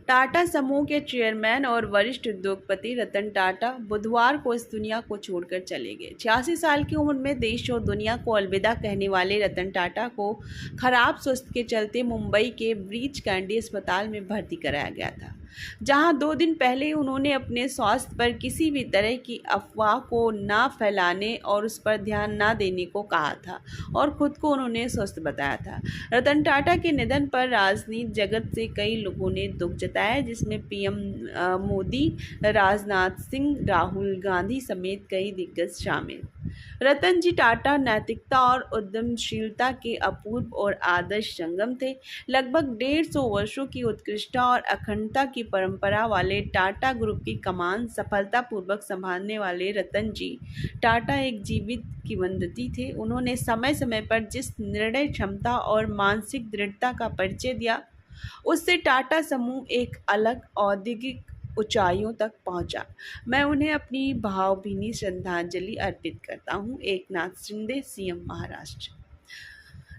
टाटा समूह के चेयरमैन और वरिष्ठ उद्योगपति रतन टाटा बुधवार को इस दुनिया को छोड़कर चले गए। 86 साल की उम्र में देश और दुनिया को अलविदा कहने वाले रतन टाटा को खराब स्वास्थ्य के चलते मुंबई के ब्रीच कैंडी अस्पताल में भर्ती कराया गया था, जहां 2 दिन पहले उन्होंने अपने स्वास्थ्य पर किसी भी तरह की अफवाह को न फैलाने और उस पर ध्यान न देने को कहा था और खुद को उन्होंने स्वस्थ बताया था। रतन टाटा के निधन पर राजनीति जगत से कई लोगों ने दुख जताया, जिसमें पीएम मोदी, राजनाथ सिंह, राहुल गांधी समेत कई दिग्गज शामिल। रतन जी टाटा नैतिकता और उद्यमशीलता के अपूर्व और आदर्श संगम थे। लगभग 150 वर्षों की उत्कृष्टता और अखंडता की परंपरा वाले टाटा ग्रुप की कमान सफलतापूर्वक संभालने वाले रतन जी टाटा एक जीवित किंवदंती थे। उन्होंने समय समय पर जिस निर्णय क्षमता और मानसिक दृढ़ता का परिचय दिया, उससे टाटा समूह एक अलग औद्योगिक ऊंचाइयों तक पहुंचा। मैं उन्हें अपनी भावभीनी श्रद्धांजलि अर्पित करता हूं। एकनाथ शिंदे, सीएम महाराष्ट्र।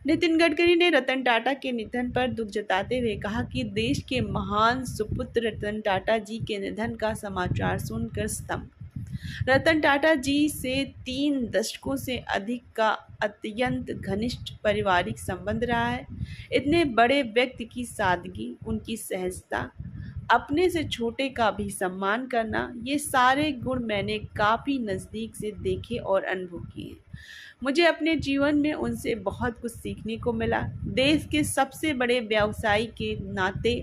नितिन गडकरी ने रतन टाटा के निधन पर दुख जताते हुए कहा कि देश के महान सुपुत्र रतन टाटा जी के निधन का समाचार सुनकर स्तंभ। रतन टाटा जी से 3 दशकों से अधिक का अत्यंत घनिष्ठ पारिवारिक संबंध रहा है। इतने बड़े व्यक्ति की सादगी, उनकी सहजता, अपने से छोटे का भी सम्मान करना, ये सारे गुण मैंने काफ़ी नज़दीक से देखे और अनुभव किए। मुझे अपने जीवन में उनसे बहुत कुछ सीखने को मिला। देश के सबसे बड़े व्यवसायी के नाते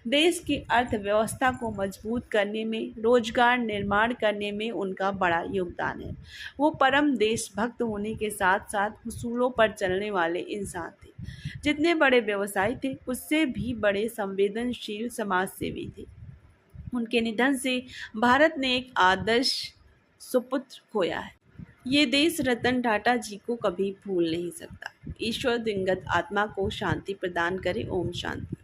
देश की अर्थव्यवस्था को मजबूत करने में, रोजगार निर्माण करने में उनका बड़ा योगदान है। वो परम देशभक्त होने के साथ साथ उसूलों पर चलने वाले इंसान थे। जितने बड़े व्यवसायी थे, उससे भी बड़े संवेदनशील समाजसेवी थे। उनके निधन से भारत ने एक आदर्श सुपुत्र खोया है। ये देश रतन टाटा जी को कभी भूल नहीं सकता। ईश्वर दिवंगत आत्मा को शांति प्रदान करे। ओम शांति।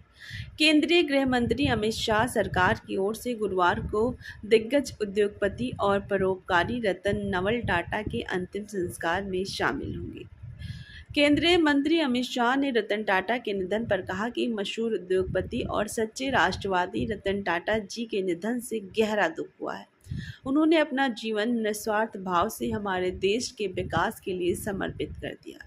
केंद्रीय गृह मंत्री अमित शाह सरकार की ओर से गुरुवार को दिग्गज उद्योगपति और परोपकारी रतन नवल टाटा के अंतिम संस्कार में शामिल होंगे। केंद्रीय मंत्री अमित शाह ने रतन टाटा के निधन पर कहा कि मशहूर उद्योगपति और सच्चे राष्ट्रवादी रतन टाटा जी के निधन से गहरा दुख हुआ है। उन्होंने अपना जीवन निस्वार्थ भाव से हमारे देश के विकास के लिए समर्पित कर दिया।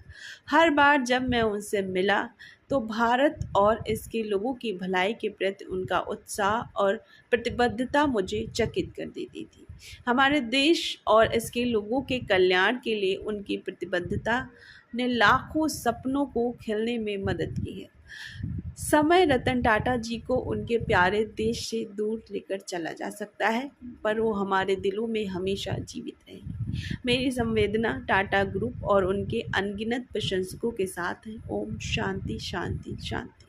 हर बार जब मैं उनसे मिला तो भारत और इसके लोगों की भलाई के प्रति उनका उत्साह और प्रतिबद्धता मुझे चकित कर देती थी। हमारे देश और इसके लोगों के कल्याण के लिए उनकी प्रतिबद्धता ने लाखों सपनों को खिलने में मदद की है। समय रतन टाटा जी को उनके प्यारे देश से दूर लेकर चला जा सकता है, पर वो हमारे दिलों में हमेशा जीवित रहेंगे। मेरी संवेदना टाटा ग्रुप और उनके अनगिनत प्रशंसकों के साथ है। ओम शांति शांति शांति।